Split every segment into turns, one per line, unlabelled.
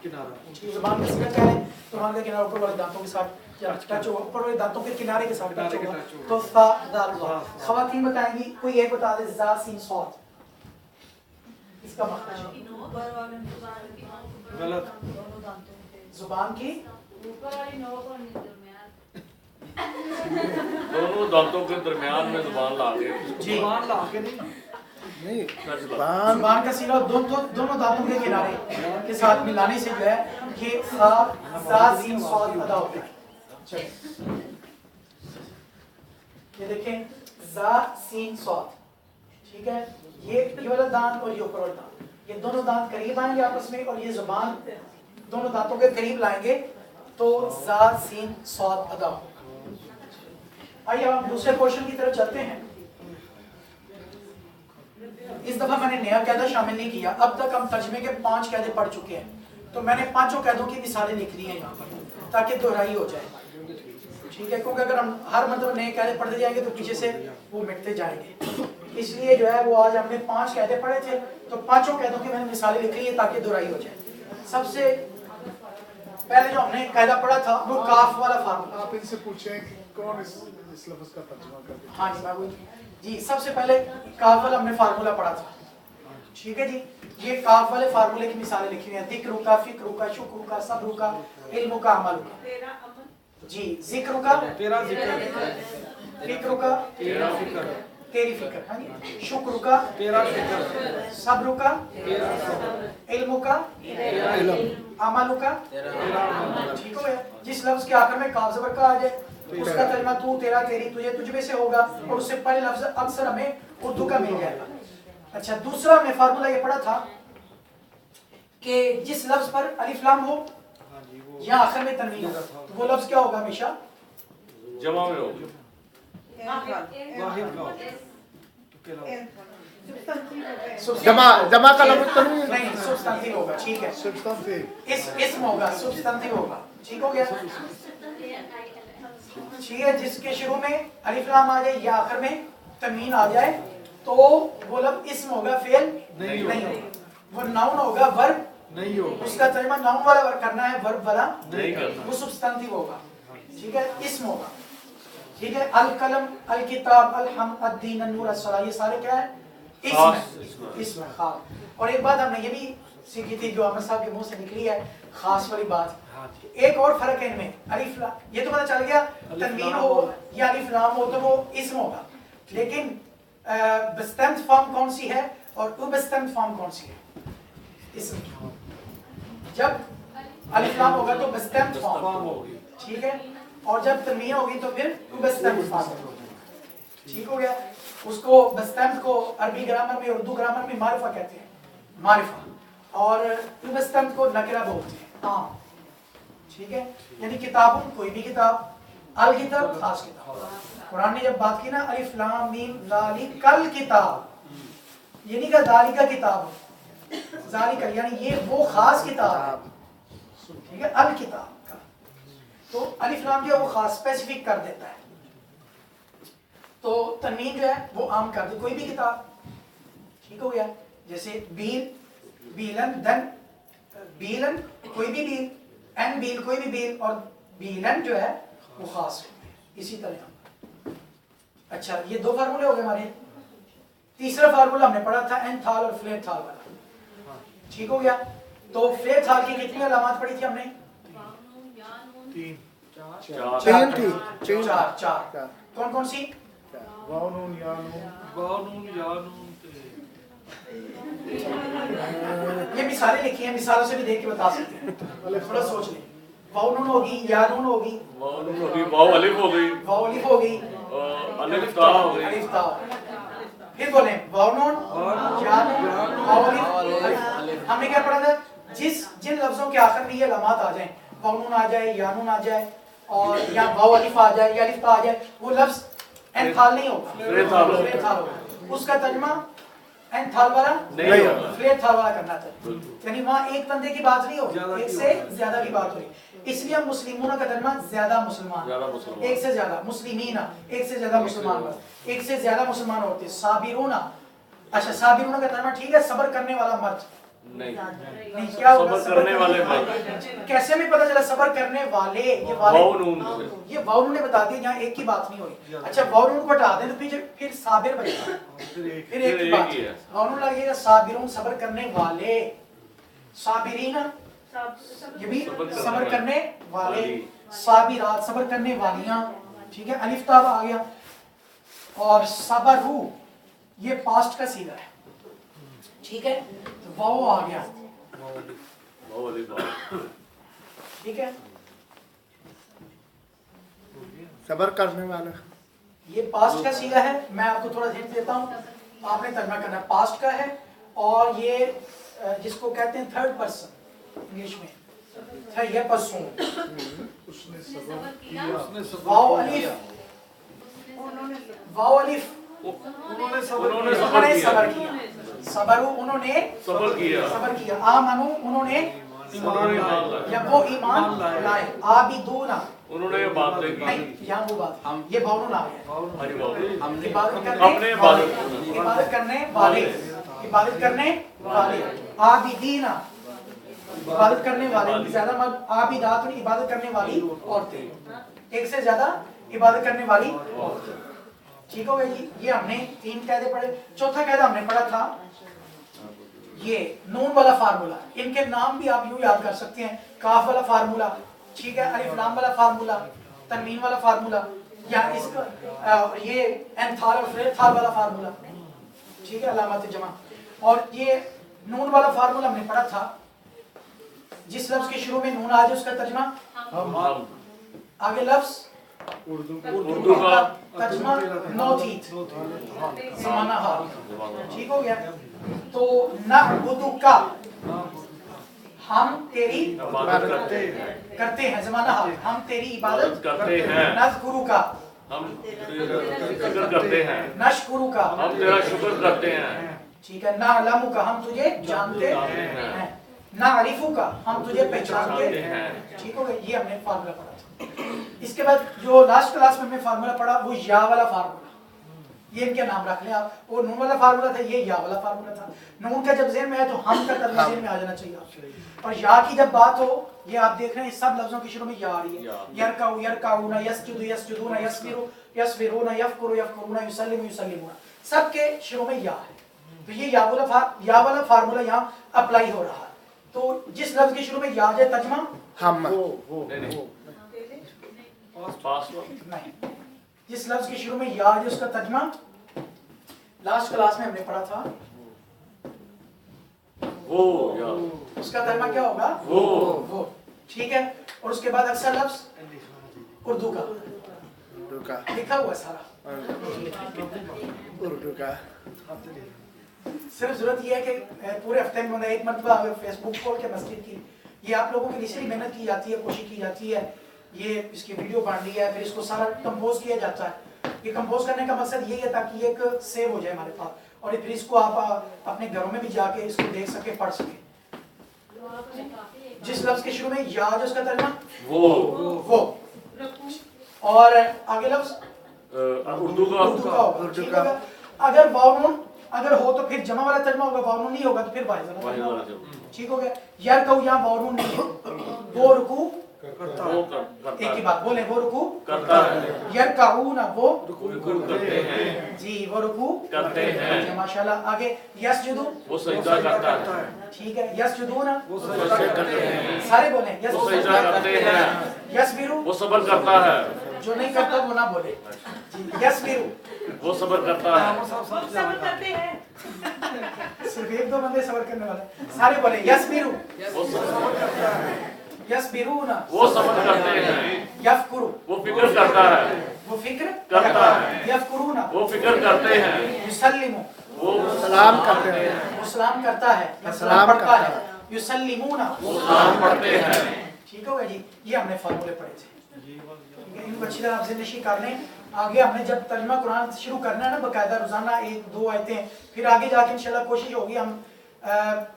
जुबान का सीधा क्या है? जुबान का किनारा ऊपर वाले दांतों के साथ टच होगा, ऊपर वाले दांतों के किनारे के साथ टच होगा, तो सा दाल ज़ा। ख़वातीन बताएंगी, कोई एक बता दे ज़ा सीन सौत, इसका मखरज
गलत।
जुबान की
दोनों दांतों के दरमियान में जुबान ला के,
जुबान ला के नहीं,
जुबान का सीना दोनों दांतों के किनारे के साथ मिलाने से जो है ये ज़ा सीन सौत अदा होता है। ये देखें ज़ा सीन सौत, ठीक है, ये वाला दांत और ये ऊपर वाला दांत, ये दोनों दांत करीब आएंगे आपस में और ये जुबान दोनों दांतों के करीब लाएंगे तो ज़ा सीन सौत अदा होगा। आइए अब हम दूसरे क्वेश्चन की तरफ चलते हैं। इस दफा मैंने नया कायदा शामिल नहीं किया, अब तक हम तर्जमे के 5 कायदे पढ़ चुके हैं, तो मैंने 5 कायदों की मिसालें लिख दी हैं यहाँ पर ताकि दोहराई हो जाए, ठीक है, क्योंकि अगर हम हर मतलब नए कायदे पढ़ते जाएंगे तो पीछे से वो मिटते जाएंगे, इसलिए जो है वो आज हमने 5 कायदे पढ़े थे तो 5 कायदों की मैंने मिसालें लिख ली है ताकि दोहराई हो जाए। सबसे पहले जो हमने कायदा पढ़ा था वो काफ वाला फार्मूला।
आप इनसे पूछें कि कौन इस लफ्ज का तर्जुमा कर देता है।
हाँ जी बाबू जी, सबसे पहले काफ वाला हमने फार्मूला पढ़ा था, ठीक है जी, ये काफ वाले फार्मूले की मिसालें लिखी हुई हैं, दिक्र का, फिक्र का, शुक्र का, सब्र का, इल्म का, अमल का। जी, जिक्र का
तेरा जिक्र,
फिक्र का
तेरा फिक्र,
तेरी फिक्र, हाँ जी, शुक्र का
तेरा शुक्र,
सब्र का
तेरा सब्र,
इल्म का
तेरा इल्म,
अमल का
तेरा अमल।
ठीक हो गया। जिस लफ्ज के आखिर में काफ ज़बर का आ जाए उसका तर्जुमा तू, तेरा, तेरी, तुझे, तुझ में से होगा और उससे पहले लफ्ज अक्सर हमें उर्दू का मिल जाएगा। अच्छा, दूसरा हमने फार्मूला ये पढ़ा था कि जिस लफ्ज पर अलिफ लाम हो या आखिर में तनवीन हो तो वो लफ्ज क्या होगा? हमेशा
जमा में हो।
जमा का लफ्ज तनवीन
नहीं, सुब्स्टेंटिव होगा, ठीक है,
सब्सटेंटिव
इस्म होगा, सुब्स्टेंटिव होगा, ठीक हो गया, ठीक है, जिसके शुरू में अलिफ लाम आ जाए या आखिर में तनवीन आ जाए तो वो लफ्ज इस्म होगा, फेल नहीं होगा, वो नाउन होगा, वर्ब
नहीं हो,
उसका तर्जुमा नाउन वाला वर्ब करना है, वर्ब वाला
नहीं करना,
वो सुब्स्टेंटिव होगा, ठीक है, इस्म होगा, ठीक है। अल कलम, अल किताब, अल हम, अद-दीन, अन-नूर, अस-सलाह, ये सारे क्या है? इस्म है, खास। और एक बात हमने ये भी सीखी थी जो अहमद साहब के मुंह से निकली है, खास वाली बात, एक और फर्क है इनमें, अलिफ लाम, ये तो पता चल गया तनवीन हो या अलिफ लाम हो तो वो इस्म होगा, लेकिन बस्तेम्ड फॉर्म कौन सी है और उबस्तेम्ड फॉर्म कौन सी है? इस्म। जब अलिफ लाम होगा तो बस्तेम्ड फॉर्म होगी, ठीक है, और जब तनवीन होगी तो फिर उबस्तेम्ड फॉर्म होगी, ठीक हो गया। उसको बस्तेम्ड को अरबी ग्रामर में, उर्दू ग्रामर में मारिफा कहते हैं, मारिफा, और उबस्तेम्ड को नकरा बोलते हैं, हाँ, ठीक है, यानी किताबुन कोई भी किताब, अल किताब खास किताब। कुरान ने जब बात की ना अलिफ लाम मीम ज़ालिकल किताब, ये नहीं कहा ज़ालिका किताब, ज़ालिका यानी ये वो खास किताब, ठीक है, अल किताब का, तो अलिफ लाम जो है वो खास स्पेसिफिक कर देता है, तो तनवीन जो है वो आम कर दे, कोई भी किताब, ठीक हो गया, जैसे बील, बीलन, दन, बीलन कोई भी बील, एन बील कोई भी बील, और बीलन जो है वो खास है, इसी तरह। अच्छा, ये 2 फार्मूले हो गए हमारे। तीसरा फार्मूला हमने पढ़ा था एन थाल और फ्लेट थाल वाला, ठीक हो गया। तो फ्लेट थाल की कितनी अलामत पढ़ी थी हमने?
3
चार। कौन कौन सी?
वाव नून या नून,
वाव नून या नून,
ये मिसालें लिखी हैं, मिसालों से भी देख के बता सकते हैं, थोड़ा सोच लें। वाव नून होगी, या नून होगी,
वाव नून हो गई, वाव अलिफ हो गई,
वाव अलिफ हो गई,
अलिफ ता हो गई,
अलिफ ता। फिर बोले वाव नून, या नून, वाव अलिफ। हमने क्या पढ़ा था? जिन लफ्जों के आखिर में ये अलामत आ जाएं, वाव नून आ जाए, या नून आ जाए, और या वाव अलिफ आ जाए, या अलिफ ता आ जाए, वो लफ्ज एनथाल नहीं होगा, फ्लेथाल होगा, उसका तर्जुमा एनथाल वाला नहीं होगा, फ्लेथाल वाला करना चाहिए, यानी वहाँ एक तंदे की बात नहीं होगी, एक से ज्यादा की बात हो रही, इसलिए हम मुस्लिमों का तर्जुमा ज्यादा मुसलमान, एक से ज्यादा, मुस्लिमीना एक से ज्यादा मुसलमान, बस एक से ज्यादा मुसलमान होते, साबिरूना, अच्छा साबिरूना का तर्जुमा ठीक है, सब्र करने वाला मर्द,
नहीं,
नहीं, क्या होगा?
सब्र करने वाले मर्द।
कैसे हमें पता चला सब्र करने वाले? ये वाले
वाव नून से।
ये वाव ने बता दिया, यहाँ एक की बात नहीं हुई। अच्छा वाव नून को हटा दें तो फिर साबिर बचेगा, फिर एक
फिर
की
एक
बात।
ही है।
वाव नून लगेगा साबिरून, सब्र करने वाले, साबिरीना ये भी सब्र करने वाले, साबिरात सब्र करने वालियां, ठीक है। अलिफ ताब आ गया। और सबरू ये पास्ट का सीगा है, ठीक है। तो वाव आ गया,
वाव अलिफ वाव।
ठीक है।
सबर करने वाला
ये पास्ट का सीगा है, मैं आपको थोड़ा हिंट देता हूँ, आपने तर्जुमा करना है। पास्ट का है और ये जिसको कहते हैं थर्ड पर्सन इंग्लिश में, थर्ड पर्सन।
उसने सबर
उसने सब्र
वाव
किया।
अलिफ, वाव अलिफ,
उन्होंने सब्र
उन्होंने
किया।
उन्होंने सबर किया, सबरू उन्होंने
सब्र किया।
सबर किया, आमनु उन्होंने
उन्होंने ईमान लाया।
या वो ईमान लाए, आबिदूना
उन्होंने इबादतें की।
नहीं, यहाँ वो बात, ये भावनून आ गया।
हरी वाव।
इबादत
अपने
करने वाले,
इबादत
इबादत करने वाले, इबादत करने वाले, आबिदीना इबादत करने वाले, ज्यादा मत, आबिदात इबादत करने वाली औरतें, एक से ज्यादा इबादत करने वाली औरतें, ठीक हो गया जी। ये हमने 3 कायदे पढ़े। चौथा कायदा हमने पढ़ा था ये नून वाला फार्मूला। इनके नाम भी आप यूं याद कर सकते हैं, काफ वाला फार्मूला, ठीक है, अलिफ लाम वाला फार्मूला, तनवीन वाला फार्मूला, या इसका ये एंथाल और फ्रेथाल वाला फार्मूला, ठीक है, अलामत जमा। और ये नून वाला फार्मूला हमने पढ़ा था, जिस लफ्ज के शुरू में नून आ जाए उसका तर्जुमा
हम
आगे लफ्ज
उर्दू का
तर्जुमा नौतीत ज़माना हाल, ठीक हो गया। तो नअबुदुका हम तेरी
इबादत करते हैं।
करते हैं, ज़माना हाल हम तेरी इबादत
करते हैं।
नज़कुरुका
हम शुक्र करते हैं।
नशकुरुका
हम तेरा शुक्र करते हैं।
ठीक है। नअलमुका हम तुझे जानते हैं, नअरिफुका हम तुझे पहचानते हैं, ठीक हो गया। ये हमने फार्मूला पढ़ा था। इसके बाद जो लास्ट क्लास में हमने फार्मूला पढ़ा वो या वाला फार्मूला, ये इनके नाम रख लें आप। वो नून वाला फार्मूला था, ये या वाला फार्मूला था। नून का जब ज़हन में आए तो हम का तर्जुमा ज़हन में आ जाना चाहिए आपके। और या की जब बात हो, ये आप देख रहे हैं सब लफ्जों के शुरू में या आ रही है। यरकाउ यरकाउना, यस्जुदु यस्जुदुना, यस्बिरु यस्बिरुना, यफ्कुरु यफ्कुरुना, युसल्लिमु युसल्लिमुना, सबके शुरू में या है। तो ये या वाला फार्मूला यहाँ अप्लाई हो रहा है। तो जिस लफ्ज के शुरू में या जाए तर्जुमा
हम
नहीं, जिस लफ्ज के शुरू में या है उसका तर्जुमा लास्ट क्लास में हमने पढ़ा था,
वो या
उसका तर्जुमा क्या होगा? वो, ठीक है। और उसके बाद अक्सर लफ्ज उर्दू का
उर्दू का
लिखा हुआ सारा।
उर्दू का
सिर्फ जरूरत यह है कि पूरे हफ्ते में मतलब एक मरतबा अगर फेसबुक खोल के मस्जिद की, ये आप लोगों के लिए इसलिए मेहनत की जाती है, कोशिश की जाती है, ये इसकी वीडियो बन रही है, फिर इसको सारा कंपोज किया जाता है। ये कंपोज करने का मकसद यही है ताकि ये एक सेव हो जाए हमारे पास, और फिर इसको आप अपने घरों में भी जाके इसको देख सके, पढ़ सके। जिस लफ्ज के शुरू में या जो उसका तर्जुमा वो, और आगे लफ्ज
उर्दू का
होगा, ठीक होगा। अगर वाव नून अगर हो तो फिर जमा वाला तर्जुमा होगा, वाव नून नहीं होगा तो फिर वाहिद वाला तर्जुमा होगा, ठीक हो गया। यार कहूँ यहाँ वाव नून नहीं है, वो रुकू एक ही बात बोले, वो रुकू
करता है।
यार कहूँ ना वो
रुकू करते हैं।
जी, वो रुकू
करते हैं।
माशाल्लाह। आगे यसजुदु
वो सजदा करता है।
ठीक है। यसजुदूना
वो सजदा
करते हैं।
सारे बोले
वो सजदा करते हैं।
यसबिरु
वो सब्र करता है।
जो नहीं करता वो ना बोले जी। यसबिरु
वो सब्र करता है।
सब्र करते हैं।
सिर्फ एक दो बंदे सब्र करने वाले, सारे बोले यसबिरु
वो सब्र करता है।
यसबिरुना
वो सब्र करते हैं।
यफकुरु
वो फिक्र करता है।
वो फिक्र
करता है।
यफकुरुना
वो फिक्र करते हैं।
युसल्लिमु
वो
सलाम करते हैं,
वो सलाम करता है या
सलाम
सलाम पढ़ता
करता
है। युसल्लिमुना
वो सलाम पढ़ते हैं।
ठीक हो गया जी। ये हमने फार्मूले पढ़े थे, ठीक है। इनको अच्छी तरह आपसे नशी कर लें। आगे हमने जब तर्जुमा कुरान शुरू करना है ना बाकायदा रोजाना 1-2 आयतें, फिर आगे जाके इंशाल्लाह कोशिश होगी हम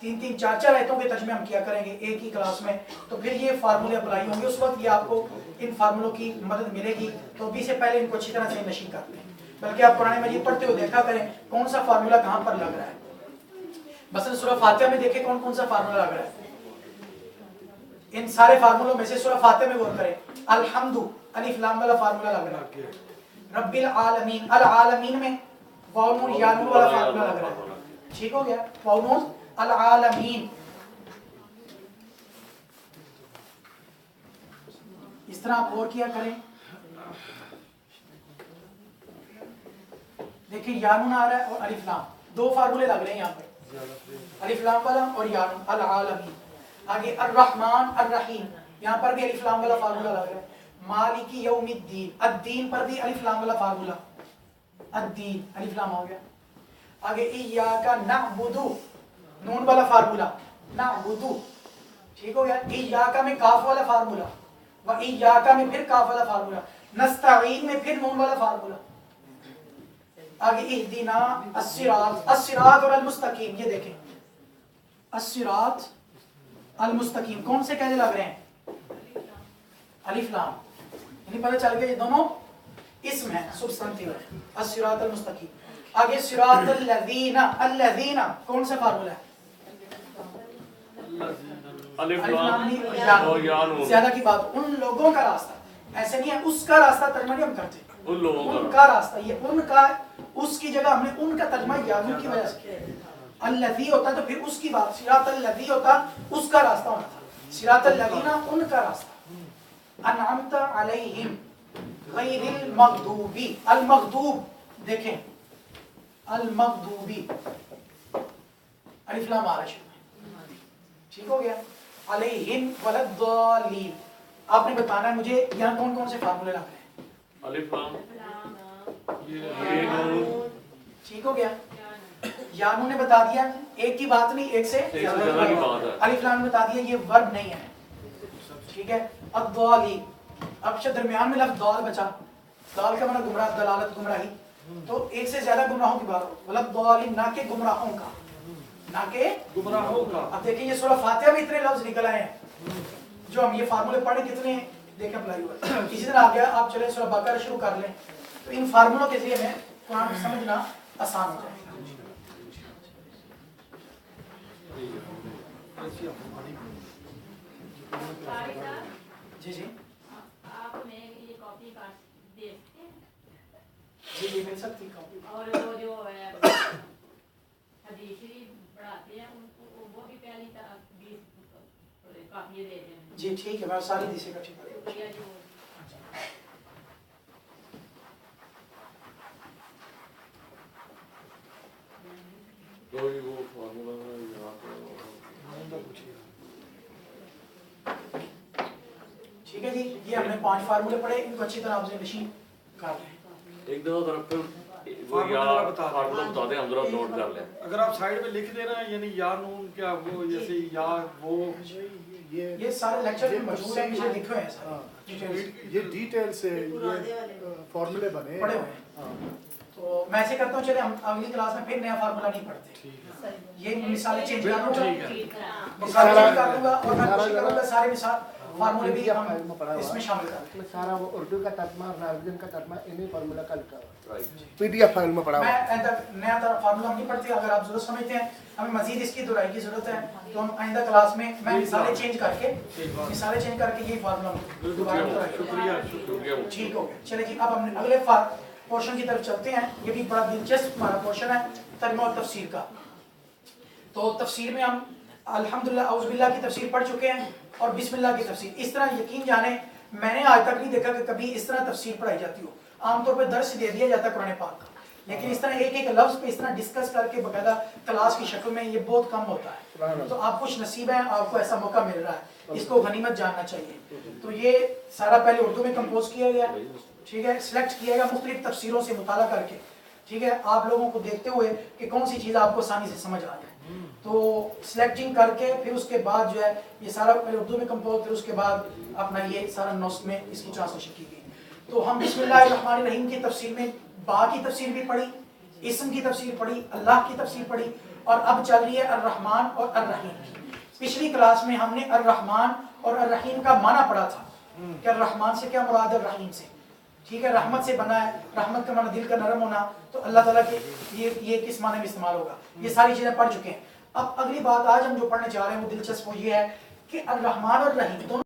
3-3, 4-4 आयतों के तर्जुमे हम किया करेंगे एक ही क्लास में। तो फिर ये फार्मूले अप्लाई होंगे, उस वक्त ये आपको इन फार्मूलों की मदद मिलेगी। तो अभी से पहले इनको अच्छी तरह से नशी कर लें, बल्कि आप कुरान मजीद पढ़ते हुए देखा करें कौन सा फार्मूला कहाँ पर लग रहा है। مثلا सूरह फातिहा में देखें कौन कौन सा फार्मूला लग रहा है, इन सारे फार्मूलों में से सूरह फातिहा में गौर करें, अलहम्दु अलिफ लाम वाला फार्मूला लग रहा है, रब्बिल आलमीन अल आलमीन में वाव नून या नून वाला फार्मूला लग रहा है, ठीक हो गया, वाव नून अल आलमीन। इस तरह आप और किया करें, देखिए या नून आ रहा है और अलिफ लाम, दो फार्मूले लग रहे हैं यहाँ पे, अलिफ लाम वाला और या नून अल आलमीन। आगे अर्रहमान अर्रहीम, यहाँ पर भी अलिफ लाम वाला फार्मूला लग रहा है, मालिकी यौमिद्दीन, अद्दीन पर भी अलिफ लाम वाला फार्मूला, अद्दीन अलिफ लाम हो गया। आगे इय्याका नअबुदु, नून वाला फार्मूला नअबुदु, ठीक हो गया। इय्याका में काफ वाला फार्मूला, व इय्याका में फिर काफ वाला फार्मूला, नस्तईन में फिर नून वाला फार्मूला। आगे इहदिना अस्सिरात, अस्सिरात और अलमुस्तकीम, ये देखें अस्सिरात अलमुस्तकीम कौन से कहने लग रहे हैं, अलिफ लाम, यानी पता चल गया ये दोनों इसम है, सब्स्टेंटिव है, अस्सिरात अलमुस्तकीम। आगे सिरात अल्लज़ीना, अल्लज़ीना कौन सा फार्मूला है,
अलिफ
अलिफ लाम
लाम
नहीं
और या नून,
ज्यादा की बात, उन लोगों का रास्ता, ऐसे नहीं है उसका रास्ता तर्जमा नहीं हम करते,
उन लोगों का
उनका रास्ता, ये उनका, उसकी जगह हमने उनका तर्जमा यानून की वजह से किया। अल्लज़ी होता तो फिर उसकी बात, सिरात अल्लज़ी होता उसका रास्ता होना था, सिरात अल्लज़ीना उनका रास्ता। अनअमता अलैहिम गैरिल मग़दूबी, अल मग़दूब देखें अल मग़दूबी अलिफ लाम आ रहा है, ठीक हो गया। अलैहिम वलद्दालीन, आपने बताना है मुझे यहाँ कौन कौन से फार्मूले लग रहे हैं,
अलिफ लाम ये नून,
ठीक हो गया। यानू ने बता दिया, एक की बात नहीं, एक से
ज्यादा की बात है।
अलिफ लाम ने बता दिया ये वर्ब नहीं है, ठीक है। अद्दाली, अब दरमियान में लफ्ज़ दाल बचा, दाल का मतलब गुमराह, दलालत गुमराही, तो एक से ज्यादा गुमराहों की बात हो, मतलब दाली ना के गुमराहों का, ना के
गुमराहों का।
अब देखिए ये सूरह फातिहा में इतने लफ्ज निकल आए हैं, जो हम ये फार्मूले पढ़े कितने देखें अप्लाई हुआ। इसी तरह आ गया, आप चले सूरह बकरा शुरू कर लें, तो इन फार्मूलों के जरिए में कुरान समझना आसान हो जाएगा। जी जी
आप हमें ये कॉपी काट दे सकते हैं,
जी जी मिल सकती कॉपी।
और वो जो हदीस शरीफ पढ़ाते हैं उनको वो भी पहली 20 कॉपी दे दें।
जी ठीक है, मैं सारी दिशा का ठीक है।
या जो
तो ये वो फार्मूला है यहाँ पे,
ठीक है जी, ये हमने 5 फार्मूले पढ़े, इनको अच्छी तरह आपसे नशीन कर लें।
एक दफा जरा फिर वो या फार्मूला बता दें, हम जरा नोट कर लें।
अगर आप साइड में लिख देना, यानी या नून क्या वो जैसे या वो
ये सारे लेक्चर में मौजूद हैं, पीछे लिखे हुए हैं सारे,
ये डिटेल से ये फॉर्मूले बने
पढ़े हुए हैं। तो मैं ऐसे करता हूँ, चले हम अगली क्लास में फिर नया फार्मूला नहीं पढ़ते, ये मिसालें चेंज कर दूंगा, मिसालें चेंज कर दूंगा और मैं कोशिश करूंगा सारे मिसाल फार्मूले भी हम इसमें शामिल कर दें।
सारा वो उर्दू का तर्जमा और अरबी का तर्जमा इन्हीं फार्मूला का लिखा हुआ है,
राइट,
पीडीएफ फाइल में पड़ा हुआ है।
मैं नया तरह फार्मूला हम नहीं पढ़ते, अगर आप जरूरत समझते हैं हमें मजीद इसकी दोहराई की जरूरत है, तो हम आइंदा क्लास में मैं मिसालें चेंज करके ये फार्मूला दोबारा दोहराएंगे।
शुक्रिया।
ठीक हो गया, चलिए जी, अब हम अगले पोर्शन की तरफ चलते हैं। ये भी बड़ा दिलचस्प हमारा पोर्शन है तर्जुमा और तफसीर का। तो तफसीर में हम अल्हम्दुलिल्लाह औज़ बिल्लाह की तफसीर पढ़ चुके हैं और बिस्मिल्लाह की तफसीर। इस तरह यकीन जाने मैंने आज तक नहीं देखा कि कभी इस तरह तफसीर पढ़ाई जाती हो। आमतौर पर दर्स दे दिया जाता है कुरान पाक का, लेकिन इस तरह एक एक लफ्ज़ पे इस तरह डिस्कस करके बकायदा क्लास की शक्ल में ये बहुत कम होता है। तो आप कुछ नसीब हैं, आपको ऐसा मौका मिल रहा है, इसको गनीमत जानना चाहिए। तो ये सारा पहले उर्दू में कंपोज किया गया, ठीक है, सिलेक्ट किया गया मुख्तलिफ तफसीरों से मुताला करके, ठीक है, आप लोगों को देखते हुए कि कौन सी चीज़ आपको आसानी से समझ आ जाए। तो सिलेक्टिंग करके फिर उसके बाद जो है ये सारा पहले उर्दू में कंपोज, फिर उसके बाद अपना ये सारा नोट्स में इसकी ट्रांसलेशन की गई। तो हम बिस्मिल्लाहिर्रहमानिर्रहीम की तफसीर में बा की तफसीर भी पढ़ी, इस्म की तफसीर पढ़ी, अल्लाह की तफसीर पढ़ी, और अब चल रही है अर्रहमान और अर्रहीम की। पिछली क्लास में हमने अर्रहमान और अर्रहीम का माना पढ़ा था कि अर्रहमान से क्या मुराद है, रहीम से, ठीक है, रहमत से बना है, रहमत का माना दिल का नरम होना, तो अल्लाह ताला के ये किस माने में इस्तेमाल होगा, ये सारी चीजें पढ़ चुके हैं। اب اگلی بات آج ہم جو پڑھنے جا رہے ہیں وہ دلچسپ یہ ہے کہ الرحمن اور رحیم دونوں